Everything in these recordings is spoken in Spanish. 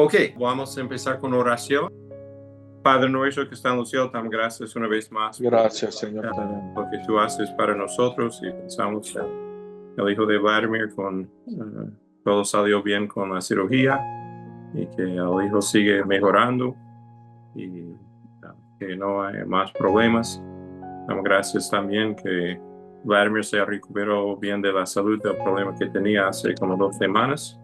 Ok, vamos a empezar con oración. Padre nuestro que está en los cielos, damos gracias una vez más. Gracias, Señor. Por lo que tú haces para nosotros y pensamos que el hijo de Vladimir todo salió bien con la cirugía y que el hijo sigue mejorando y que no hay más problemas. Damos gracias también que Vladimir se recuperó bien de la salud del problema que tenía hace como 2 semanas.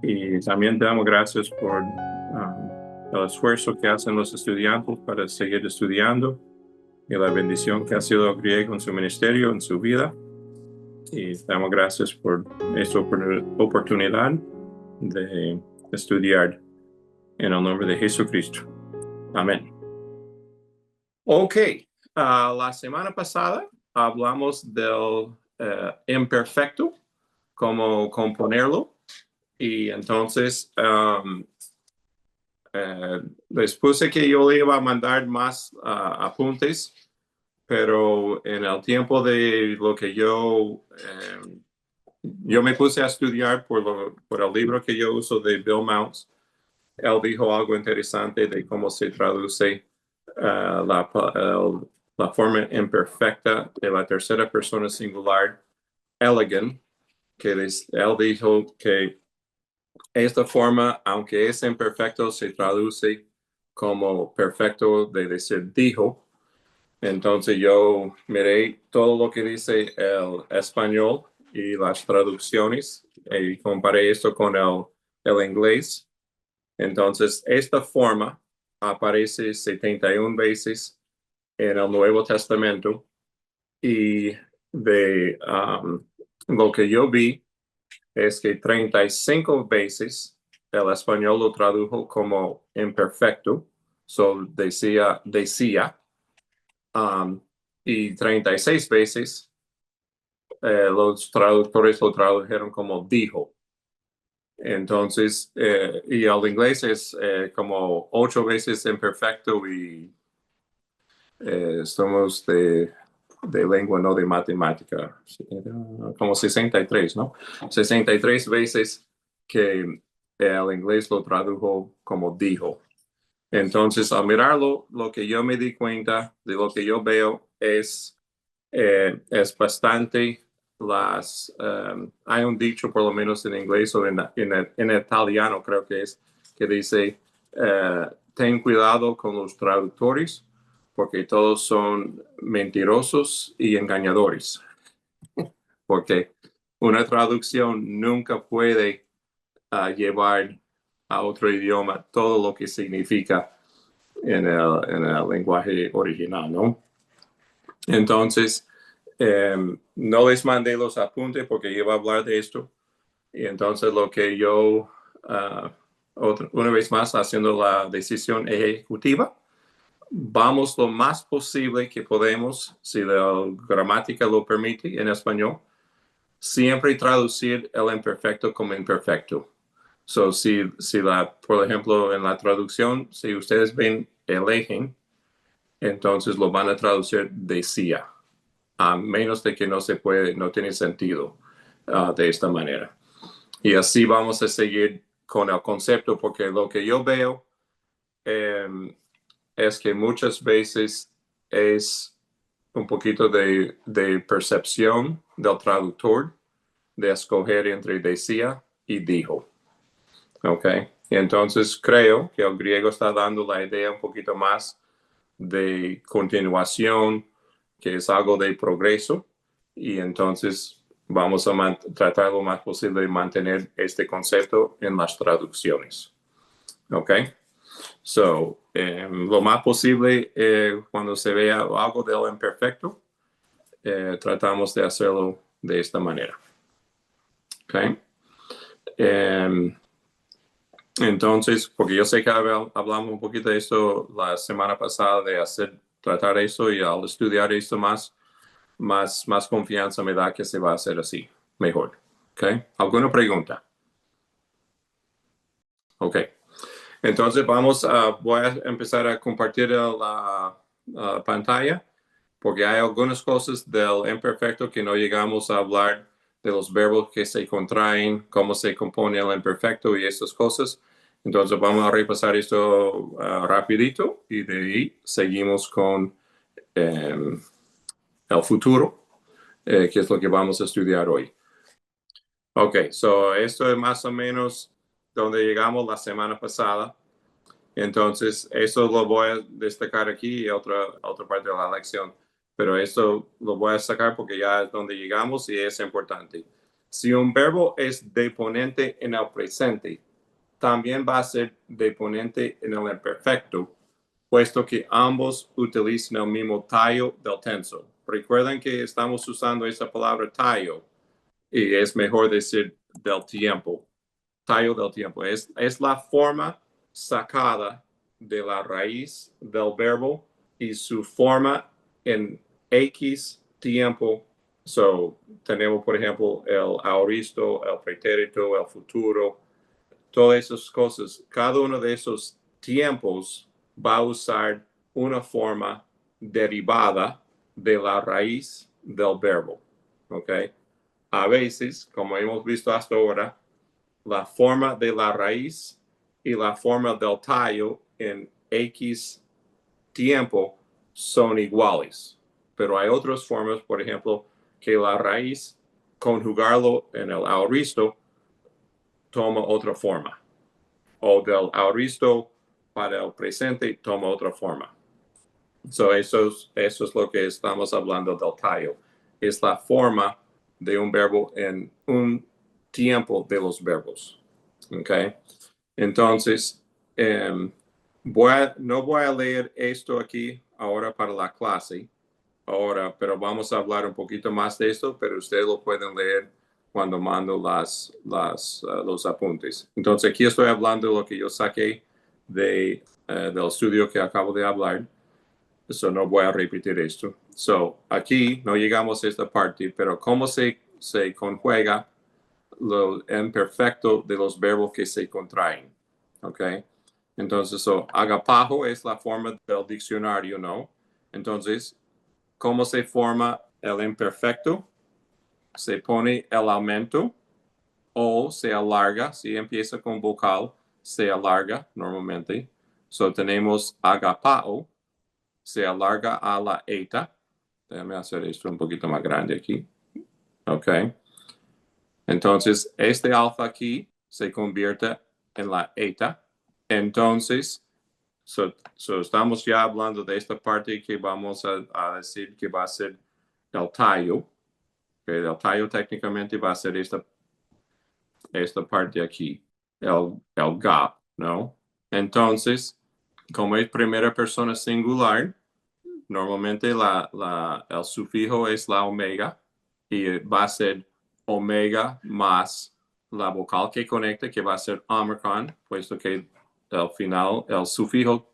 Y también te damos gracias por el esfuerzo que hacen los estudiantes para seguir estudiando y la bendición que ha sido Griego en su ministerio, en su vida. Y te damos gracias por esta oportunidad de estudiar en el nombre de Jesucristo. Amén. Ok, la semana pasada hablamos del imperfecto, cómo componerlo. Y entonces les puse que yo le iba a mandar más apuntes, pero en el tiempo de lo que yo me puse a estudiar por el libro que yo uso de Bill Mounts. Él dijo algo interesante de cómo se traduce la forma imperfecta de la tercera persona singular, elegant, que él dijo que esta forma, aunque es imperfecto, se traduce como perfecto de decir dijo. Entonces yo miré todo lo que dice el español y las traducciones y comparé esto con el inglés. Entonces esta forma aparece 71 veces en el Nuevo Testamento y de lo que yo vi es que 35 veces el español lo tradujo como imperfecto, decía, y 36 veces los traductores lo tradujeron como dijo. Entonces, y el inglés es como 8 veces imperfecto y somos de lengua, no de matemática, como 63, ¿no? 63 veces que el inglés lo tradujo como dijo. Entonces, al mirarlo, lo que yo me di cuenta de lo que yo veo es bastante hay un dicho por lo menos en inglés o en italiano creo que es, que dice, ten cuidado con los traductores porque todos son mentirosos y engañadores. Porque una traducción nunca puede llevar a otro idioma todo lo que significa en el lenguaje original, ¿no? Entonces, no les mandé los apuntes porque iba a hablar de esto. Y entonces lo que yo, una vez más, haciendo la decisión ejecutiva, vamos lo más posible que podemos, si la gramática lo permite en español, siempre traducir el imperfecto como imperfecto. So, por ejemplo, en la traducción, si ustedes ven eligen, entonces lo van a traducir decía, a menos de que no tiene sentido de esta manera. Y así vamos a seguir con el concepto, porque lo que yo veo es que muchas veces es un poquito de percepción del traductor de escoger entre decía y dijo. ¿Ok? Y entonces creo que el griego está dando la idea un poquito más de continuación, que es algo de progreso, y entonces vamos a tratar lo más posible de mantener este concepto en las traducciones. ¿Ok? So, lo más posible, cuando se vea algo de lo imperfecto, tratamos de hacerlo de esta manera. ¿Ok? Entonces, porque yo sé que hablamos un poquito de esto la semana pasada, de tratar esto, y al estudiar esto más confianza me da que se va a hacer así, mejor. ¿Ok? ¿Alguna pregunta? Ok. Entonces voy a empezar a compartir la pantalla, porque hay algunas cosas del imperfecto que no llegamos a hablar, de los verbos que se contraen, cómo se compone el imperfecto y estas cosas. Entonces vamos a repasar esto rapidito y de ahí seguimos con el futuro, que es lo que vamos a estudiar hoy. Ok, so esto es más o menos donde llegamos la semana pasada. Entonces, eso lo voy a destacar aquí y otra parte de la lección. Pero esto lo voy a sacar porque ya es donde llegamos y es importante. Si un verbo es deponente en el presente, también va a ser deponente en el imperfecto, puesto que ambos utilizan el mismo tallo del tenso. Recuerden que estamos usando esa palabra tallo y es mejor decir del tiempo. Tallo del tiempo. Es la forma sacada de la raíz del verbo y su forma en X tiempo. So, tenemos, por ejemplo, el aoristo, el pretérito, el futuro, todas esas cosas. Cada uno de esos tiempos va a usar una forma derivada de la raíz del verbo. ¿Ok? A veces, como hemos visto hasta ahora, la forma de la raíz y la forma del tallo en X tiempo son iguales. Pero hay otras formas, por ejemplo, que la raíz, conjugarlo en el aoristo, toma otra forma. O del aoristo para el presente toma otra forma. So eso es lo que estamos hablando del tallo. Es la forma de un verbo en un tiempo de los verbos. Okay. Entonces, no voy a leer esto aquí ahora para la clase, ahora, pero vamos a hablar un poquito más de esto, pero ustedes lo pueden leer cuando mando los apuntes. Entonces, aquí estoy hablando de lo que yo saqué del estudio que acabo de hablar. So, no voy a repetir esto. So, aquí no llegamos a esta parte, pero cómo se conjuega lo imperfecto de los verbos que se contraen. ¿Ok? Entonces, agapajo es la forma del diccionario, ¿no? Entonces, ¿cómo se forma el imperfecto? Se pone el aumento o se alarga. Si empieza con vocal, se alarga normalmente. So, tenemos agapao, se alarga a la eta. Déjame hacer esto un poquito más grande aquí. Ok. Entonces, este alfa aquí se convierte en la eta. Entonces, estamos ya hablando de esta parte que vamos a decir que va a ser el tallo. Okay, el tallo técnicamente va a ser esta parte aquí, el gap, ¿no? Entonces, como es primera persona singular, normalmente el sufijo es la omega y va a ser omega más la vocal que conecta, que va a ser omicron, puesto que al final el sufijo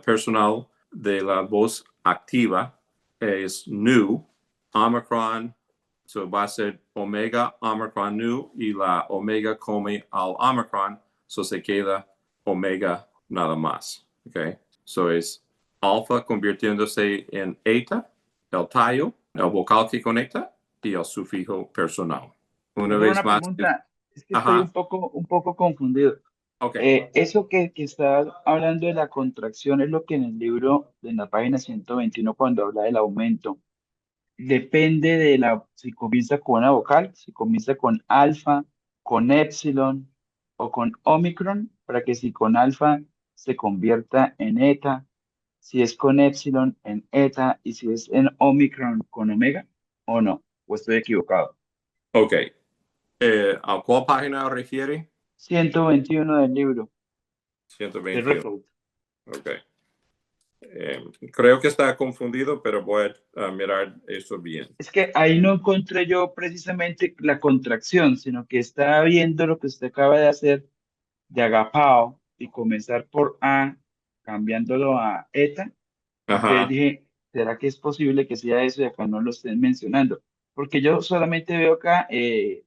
personal de la voz activa es nu, omicron, so va a ser omega, omicron nu, y la omega come al omicron, so se queda omega nada más. Okay? So es alfa convirtiéndose en eta, el tallo, el vocal que conecta y el sufijo personal. Una Tengo vez una más. pregunta, es que estoy Ajá, un poco confundido. ok. Eso que está hablando de la contracción es lo que en el libro, en la página 121 cuando habla del aumento, depende de si comienza con una vocal, si comienza con alfa, con epsilon o con omicron, para que si con alfa se convierta en eta, si es con epsilon en eta y si es en omicron con omega, o no, o estoy equivocado. Ok. ¿A cuál página refiere? 121 del libro de 121. Recode. Ok. Creo que está confundido, pero voy a mirar eso bien. Es que ahí no encontré yo precisamente la contracción, sino que estaba viendo lo que usted acaba de hacer de agapao y comenzar por A, cambiándolo a eta. Entonces Ajá. dije, ¿será que es posible que sea eso y acá no lo estén mencionando? Porque yo solamente veo acá el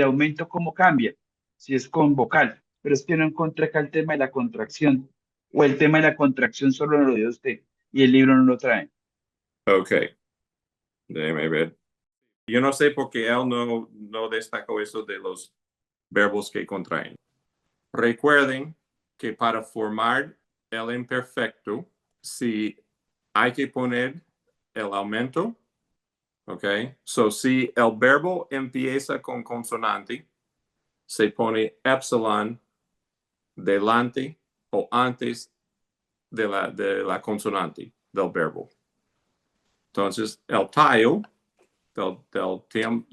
aumento cómo cambia, si es con vocal, pero es que no encontré acá el tema de la contracción, o el tema de la contracción solo lo dio usted y el libro no lo trae. Ok. Déjeme ver. Yo no sé por qué él no destacó eso de los verbos que contraen. Recuerden que para formar el imperfecto, si hay que poner el aumento, ¿ok? So, si el verbo empieza con consonante, se pone epsilon delante o antes de la consonante del verbo. Entonces, el tayo del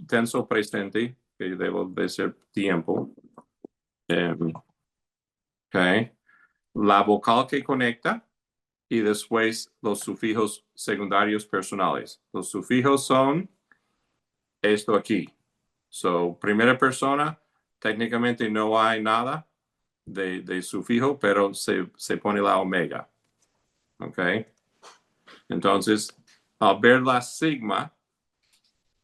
tenso presente, que debe de ser tiempo, okay. La vocal que conecta y después los sufijos secundarios personales. Los sufijos son esto aquí. So, primera persona, técnicamente no hay nada de sufijo, pero se pone la omega. ¿Ok? Entonces, al ver la sigma,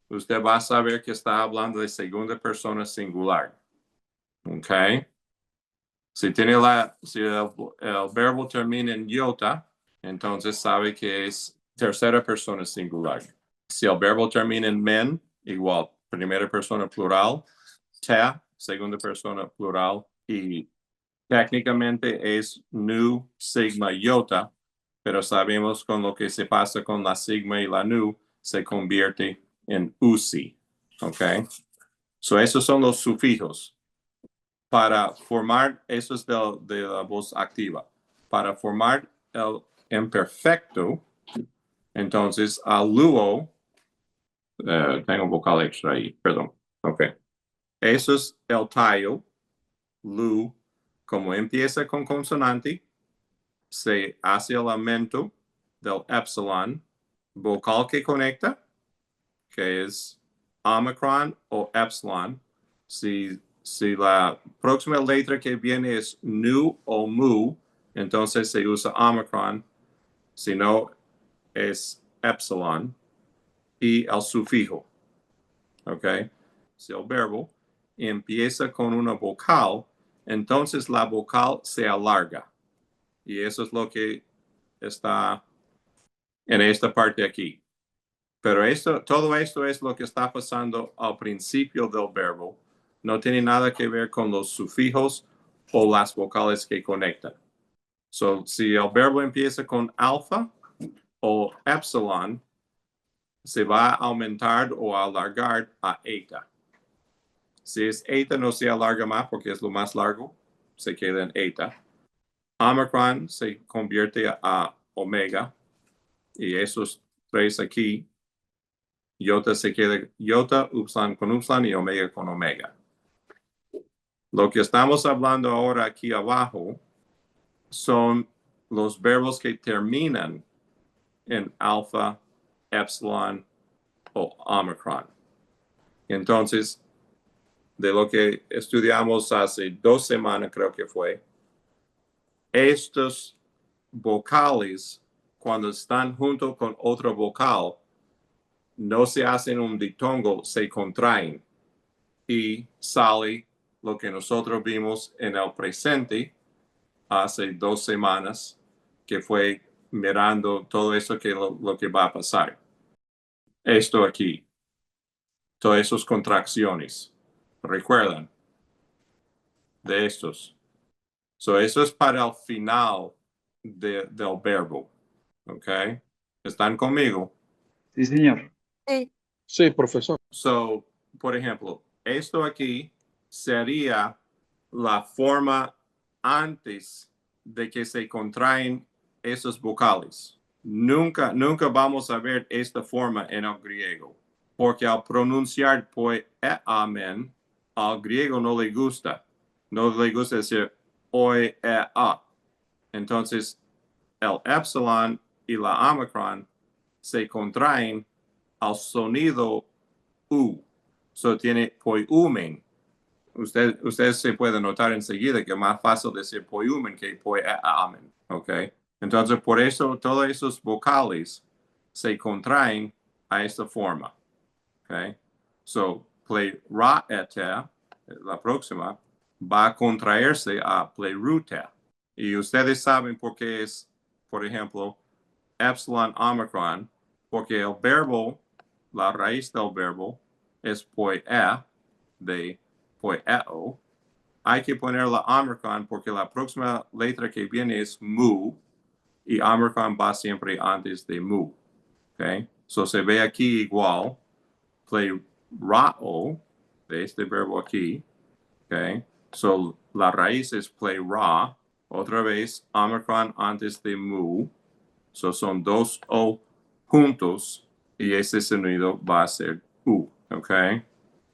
usted va a saber que está hablando de segunda persona singular. ¿Ok? Si el verbo termina en iota, entonces sabe que es tercera persona singular. Si el verbo termina en men, igual, primera persona plural, te, segunda persona plural, y técnicamente es nu, sigma, iota, pero sabemos con lo que se pasa con la sigma y la nu, se convierte en usi. ¿Ok? So, esos son los sufijos. Para formar, eso es de la voz activa. Para formar el imperfecto, entonces al luo, tengo vocal extra ahí, perdón. Ok. Eso es el tayo, lu, como empieza con consonante, se hace el aumento del epsilon, vocal que conecta, que es omicron o epsilon. Si la próxima letra que viene es nu o mu, entonces se usa omicron. Si no, es epsilon. Y el sufijo. ¿Ok? Si el verbo empieza con una vocal, entonces la vocal se alarga. Y eso es lo que está en esta parte aquí. Pero todo esto es lo que está pasando al principio del verbo. No tiene nada que ver con los sufijos o las vocales que conectan. So, si el verbo empieza con alfa o epsilon, se va a aumentar o alargar a eta. Si es eta, no se alarga más porque es lo más largo, se queda en eta. Omicron se convierte a omega y esos tres aquí, iota se queda iota, upsilon con upsilon y omega con omega. Lo que estamos hablando ahora aquí abajo son los verbos que terminan en alfa, epsilon o omicron. Entonces, de lo que estudiamos hace 2 semanas, creo que fue, estos vocales, cuando están junto con otro vocal, no se hacen un diptongo, se contraen y sale lo que nosotros vimos en el presente hace 2 semanas, que fue mirando todo eso que lo que va a pasar. Esto aquí, todas esas contracciones, recuerdan de estos. So, eso es para el final del verbo. ¿Ok? ¿Están conmigo? Sí, señor. Sí. Sí, profesor. So, por ejemplo, esto aquí sería la forma antes de que se contraen esos vocales. Nunca vamos a ver esta forma en el griego, porque al pronunciar poi e amen, al griego no le gusta decir oi e a. Entonces, el epsilon y la omicron se contraen al sonido U. So tiene poiumen. Usted se puede notar enseguida que es más fácil decir poiumen que poiamen. ¿Ok? Entonces, por eso todos esos vocales se contraen a esta forma. ¿Ok? So, pleirate, la próxima, va a contraerse a pleirute. Y ustedes saben por qué es, por ejemplo, epsilon omicron, porque el verbo, la raíz del verbo, es poia, de poieo, hay que poner la Omicron porque la próxima letra que viene es mu y Omicron va siempre antes de mu. Okay? So se ve aquí igual. Play ra-o de este verbo aquí. Okay? So la raíz es play ra. Otra vez Omicron antes de mu. So son dos o juntos y ese sonido va a ser u. Okay?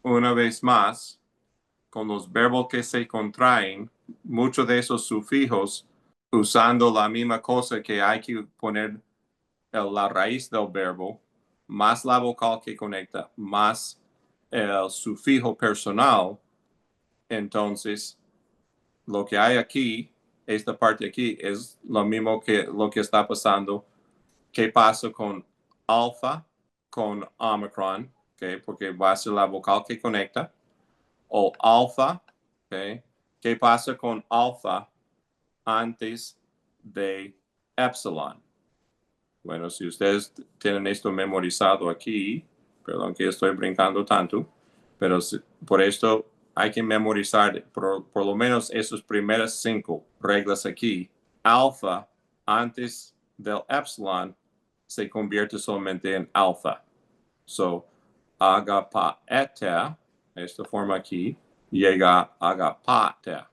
Una vez más, con los verbos que se contraen, muchos de esos sufijos usando la misma cosa que hay que poner la raíz del verbo, más la vocal que conecta, más el sufijo personal. Entonces, lo que hay aquí, esta parte aquí, es lo mismo que lo que está pasando. ¿Qué pasa con alfa, con Omicron? Okay, porque va a ser la vocal que conecta. O alfa, okay. ¿Qué pasa con alfa antes de epsilon? Bueno, si ustedes tienen esto memorizado aquí, perdón que estoy brincando tanto, pero por esto hay que memorizar por lo menos esas primeras 5 reglas aquí. Alfa antes del epsilon se convierte solamente en alfa. So, agapata, esta forma aquí, llega a agapata.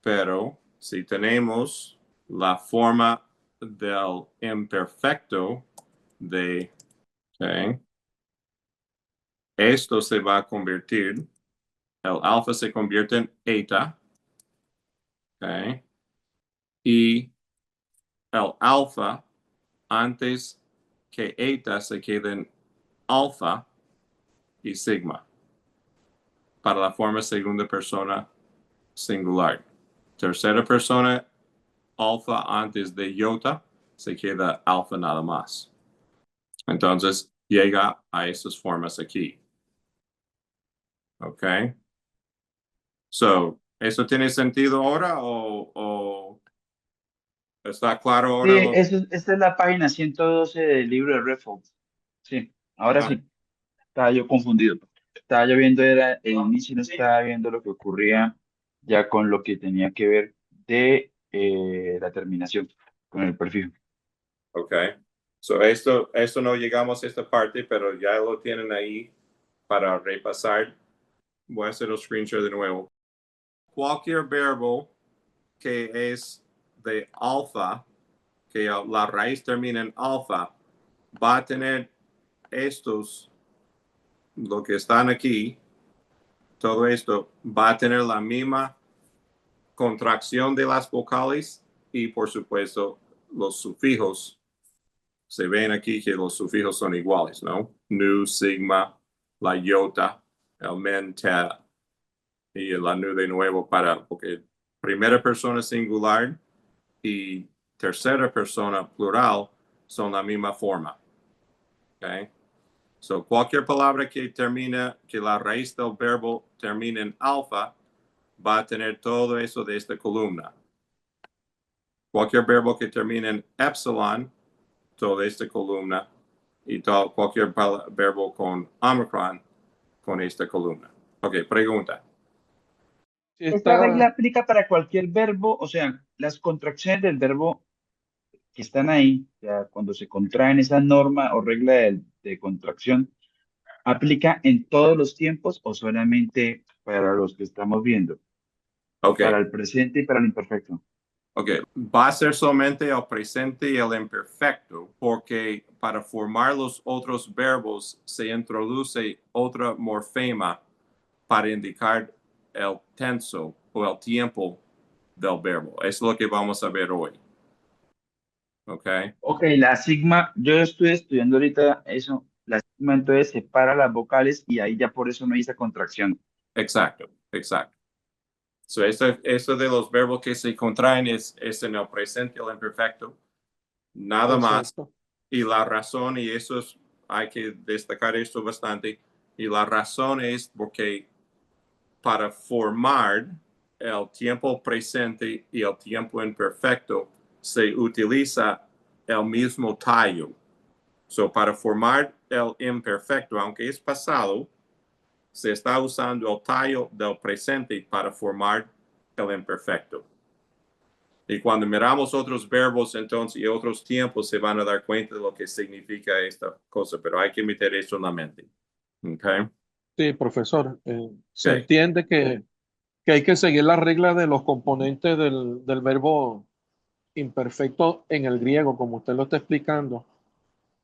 Pero si tenemos la forma del imperfecto de, okay, esto se va a convertir, el alfa se convierte en eta, okay, y el alfa antes que eta se queda en alfa y sigma para la forma segunda persona singular. Tercera persona, alfa antes de iota, se queda alfa nada más. Entonces, llega a esas formas aquí. ¿Ok? So, ¿eso tiene sentido ahora o está claro Sí, ahora? esta es la página 112 del libro de Refolds. Sí, ahora Ah, sí, estaba yo confundido. Estaba yo viendo, era el inicio, no estaba viendo lo que ocurría ya con lo que tenía que ver de la terminación, con el prefijo. ok. So, esto no llegamos a esta parte, pero ya lo tienen ahí para repasar. Voy a hacer el screenshot de nuevo. Cualquier verbo que es de alfa, que la raíz termina en alfa, va a tener estos, lo que están aquí, todo esto va a tener la misma contracción de las vocales y por supuesto los sufijos. Se ven aquí que los sufijos son iguales, ¿no? Nu, sigma, la iota, el menta y la nu de nuevo porque primera persona singular y tercera persona plural son la misma forma. Okay? So, cualquier palabra que termina, que la raíz del verbo termine en alfa, va a tener todo eso de esta columna. Cualquier verbo que termine en epsilon, toda esta columna, y cualquier verbo con Omicron, con esta columna. Ok, pregunta. Sí, esta regla aplica para cualquier verbo, o sea, las contracciones del verbo que están ahí, o sea, cuando se contraen esa norma o regla de contracción, ¿aplica en todos los tiempos o solamente para los que estamos viendo? Ok, Para el presente y para el imperfecto. ok. Va a ser solamente el presente y el imperfecto, porque para formar los otros verbos se introduce otra morfema para indicar el tenso o el tiempo del verbo. Es lo que vamos a ver hoy. ¿Ok? Ok, la sigma, yo estoy estudiando ahorita eso, la sigma entonces separa las vocales y ahí ya por eso no hay esa contracción. Exacto, exacto. So, esto de los verbos que se contraen es en el presente, el imperfecto. Nada más. Exacto. Y la razón, y eso es, hay que destacar esto bastante, y la razón es porque para formar el tiempo presente y el tiempo imperfecto se utiliza el mismo tallo. So, para formar el imperfecto, aunque es pasado, se está usando el tallo del presente para formar el imperfecto. Y cuando miramos otros verbos entonces y otros tiempos se van a dar cuenta de lo que significa esta cosa, pero hay que meter eso en la mente. Okay. Sí, profesor. Se Okay. entiende que hay que seguir la regla de los componentes del verbo imperfecto en el griego, como usted lo está explicando.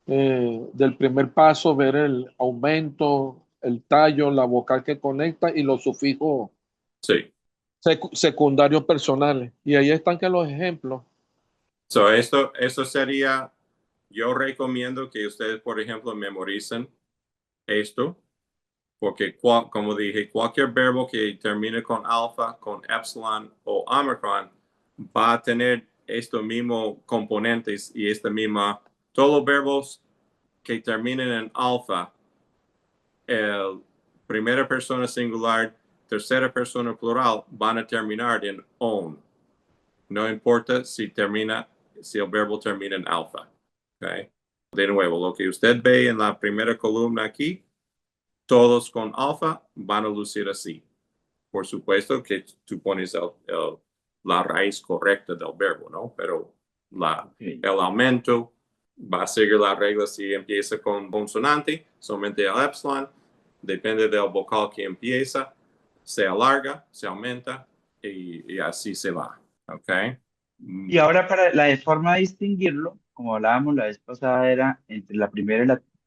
Del primer paso, ver el aumento, el tallo, la vocal que conecta y los sufijos Sí. secundarios personales. Y ahí están que los ejemplos. So esto sería, yo recomiendo que ustedes, por ejemplo, memoricen esto, porque como dije, cualquier verbo que termine con alfa, con epsilon o omicron va a tener estos mismos componentes y todos los verbos que terminen en alfa, el primera persona singular, tercera persona plural, van a terminar en on. No importa si el verbo termina en alfa. Okay. De nuevo, lo que usted ve en la primera columna aquí, todos con alfa van a lucir así. Por supuesto que tú pones la raíz correcta del verbo, ¿no? Pero el aumento va a seguir la regla si empieza con consonante, solamente el epsilon, depende del vocal que empieza, se alarga, se aumenta y así se va. ¿Ok? Y ahora para la forma de distinguirlo, como hablábamos la vez pasada, era entre la primera y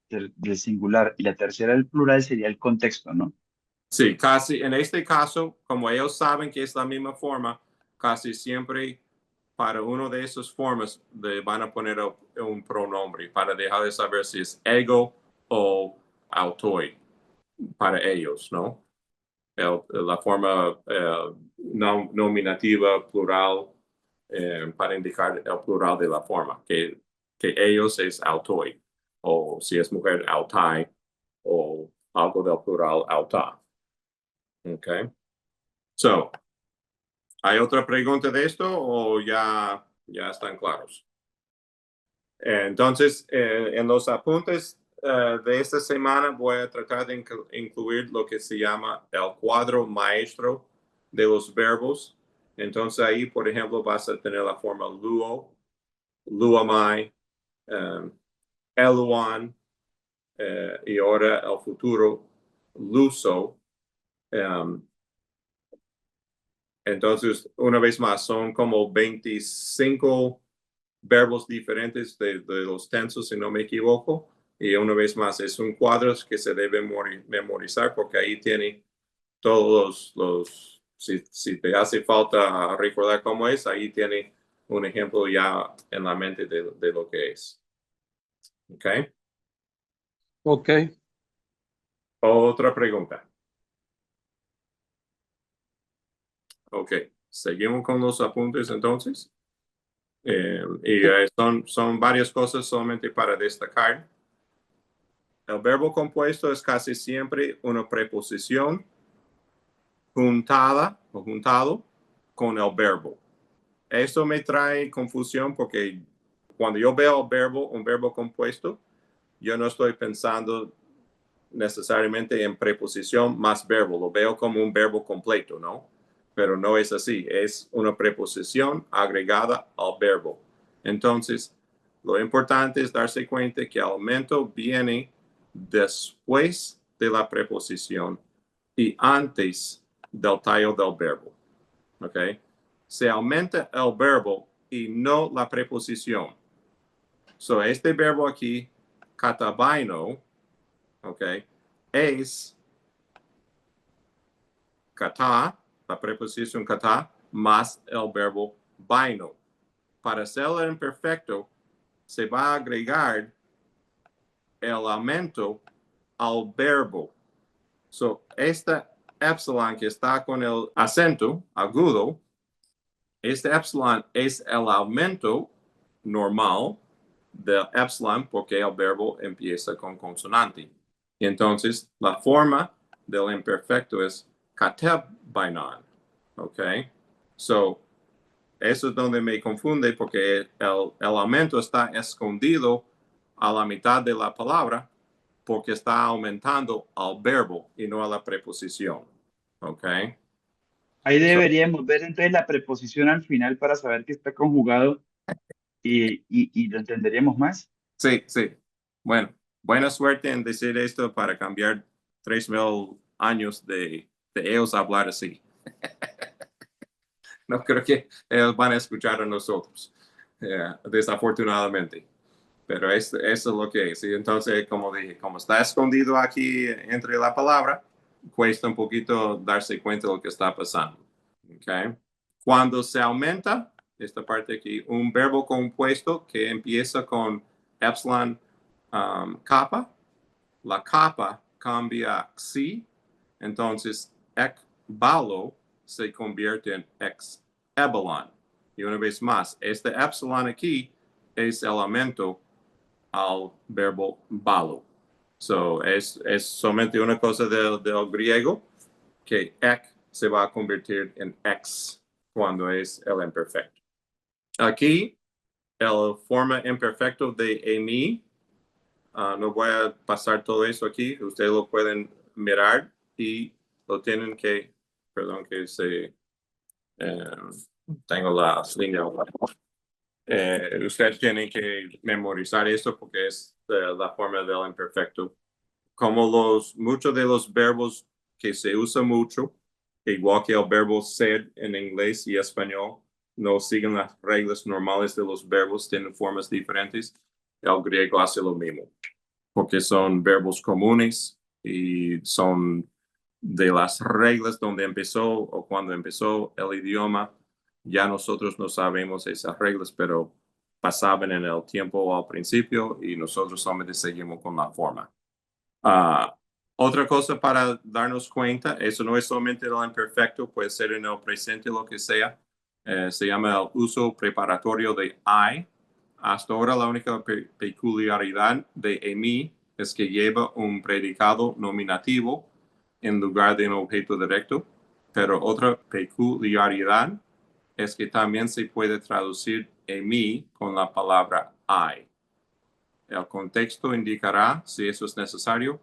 del singular y la tercera del plural sería el contexto, ¿no? Sí, casi en este caso, como ellos saben que es la misma forma, casi siempre para uno de esas formas van a poner un pronombre para dejar de saber si es ego o autoi para ellos, ¿no? La forma nominativa plural para indicar el plural de la forma, que ellos es autoi, o si es mujer, autai, o algo del plural auta. Okay. So, ¿hay otra pregunta de esto o ya están claros? Entonces, en los apuntes de esta semana voy a tratar de incluir lo que se llama el cuadro maestro de los verbos. Entonces ahí, por ejemplo, vas a tener la forma luo, luamai, eluan, y ahora el futuro luso. Entonces, una vez más, son como 25 verbos diferentes de los tensos, si no me equivoco. Y una vez más, es un cuadro que se debe memorizar porque ahí tiene todos si te hace falta recordar cómo es, ahí tiene un ejemplo ya en la mente de lo que es. ¿Ok? Ok. Otra pregunta. Ok, seguimos con los apuntes entonces. Son varias cosas solamente para destacar. El verbo compuesto es casi siempre una preposición juntada o juntado con el verbo. Esto me trae confusión porque cuando yo veo un verbo compuesto, yo no estoy pensando necesariamente en preposición más verbo, lo veo como un verbo completo, ¿no? Pero no es así, es una preposición agregada al verbo. Entonces, lo importante es darse cuenta que el aumento viene después de la preposición y antes del tallo del verbo. ¿Ok? Se aumenta el verbo y no la preposición. So, este verbo aquí, katabaino, ¿ok? Es kata, la preposición kata, más el verbo baino. Para hacerlo imperfecto, se va a agregar el aumento al verbo. So, esta epsilon que está con el acento agudo, este epsilon es el aumento normal del epsilon porque el verbo empieza con consonante. Entonces, la forma del imperfecto es kateb bainan. ¿Ok? So, eso es donde me confunde porque el aumento está escondido a la mitad de la palabra porque está aumentando al verbo y no a la preposición. ¿Ok? Ahí deberíamos ver entonces la preposición al final para saber que está conjugado y lo entenderíamos más. Sí, sí. Bueno, buena suerte en decir esto para cambiar 3,000 años de ellos hablar así. No creo que ellos van a escuchar a nosotros, desafortunadamente. Pero eso es lo que es. Y entonces, como dije, como está escondido aquí entre la palabra, cuesta un poquito darse cuenta de lo que está pasando. Okay. Cuando se aumenta, esta parte aquí, un verbo compuesto que empieza con epsilon capa, la capa cambia a xi, entonces ekbalo se convierte en ex epsilon. Y una vez más, este epsilon aquí es el aumento al verbo balo. So, es solamente una cosa del griego que ek se va a convertir en ex cuando es el imperfecto. Aquí, el forma imperfecto de emi, no voy a pasar todo eso aquí, ustedes lo pueden mirar y lo tienen que, perdón que tengo las líneas. Ustedes tienen que memorizar esto porque es la forma del imperfecto. Como muchos de los verbos que se usan mucho, igual que el verbo ser en inglés y español, no siguen las reglas normales de los verbos, tienen formas diferentes. El griego hace lo mismo, porque son verbos comunes y son de las reglas donde empezó o cuando empezó el idioma. Ya nosotros no sabemos esas reglas, pero pasaban en el tiempo al principio y nosotros solamente seguimos con la forma. Otra cosa para darnos cuenta, eso no es solamente el imperfecto, puede ser en el presente, lo que sea. Se llama el uso preparatorio de I. Hasta ahora la única peculiaridad de emi es que lleva un predicado nominativo en lugar de un objeto directo, pero otra peculiaridad es que también se puede traducir emi con la palabra I. El contexto indicará si eso es necesario,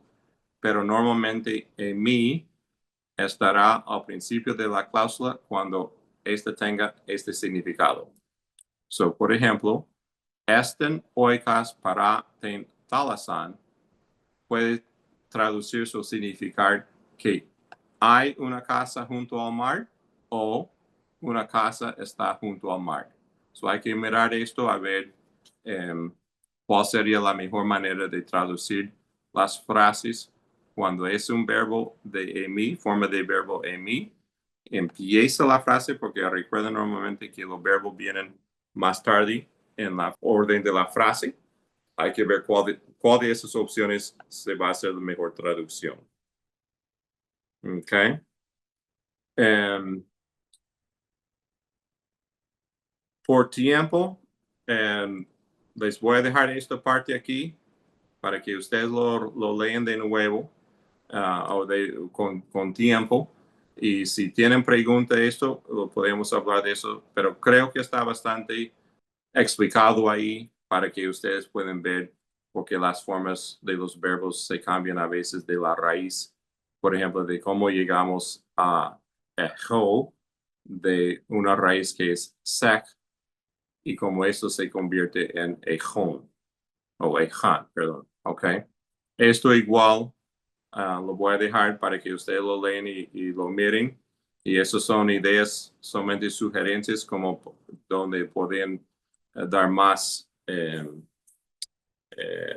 pero normalmente emi estará al principio de la cláusula cuando ésta tenga este significado. So, por ejemplo, esten oikos para ten thalasan puede traducirse o significar que hay una casa junto al mar o una casa está junto al mar. So, hay que mirar esto a ver cuál sería la mejor manera de traducir las frases cuando es un verbo de emi, forma de verbo emi. Empieza la frase porque recuerden normalmente que los verbos vienen más tarde en la orden de la frase. Hay que ver cuál de esas opciones se va a hacer la mejor traducción. Ok. Por tiempo, les voy a dejar esta parte aquí para que ustedes lo lean de nuevo o con tiempo. Y si tienen preguntas de esto, lo podemos hablar de eso, pero creo que está bastante explicado ahí para que ustedes puedan ver porque las formas de los verbos se cambian a veces de la raíz. Por ejemplo, de cómo llegamos a ejo, de una raíz que es sec, y cómo esto se convierte en ejón, o ejan, perdón. Ok. Esto igual lo voy a dejar para que ustedes lo lean y lo miren. Y esas son ideas, solamente sugerencias como donde pueden dar más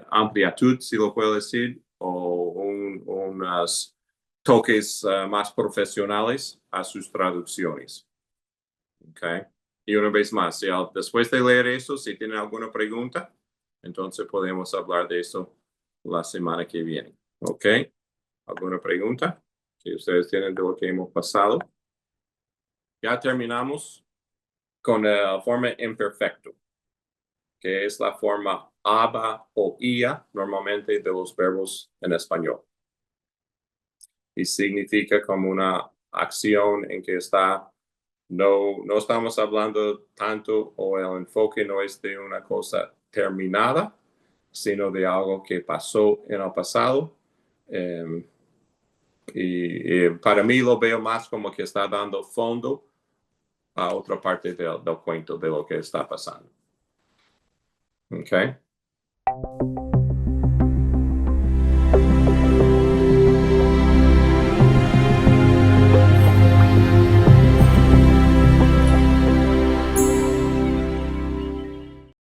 amplitud, si lo puedo decir, o unos toques más profesionales a sus traducciones. Okay. Y una vez más, después de leer eso, si tienen alguna pregunta, entonces podemos hablar de eso la semana que viene. ¿Ok? ¿Alguna pregunta que ustedes tienen de lo que hemos pasado? Ya terminamos con la forma imperfecto, que es la forma aba o ia normalmente de los verbos en español. Y significa como una acción en que no estamos hablando tanto o el enfoque no es de una cosa terminada, sino de algo que pasó en el pasado. Y para mí lo veo más como que está dando fondo a otra parte del cuento de lo que está pasando. Okay.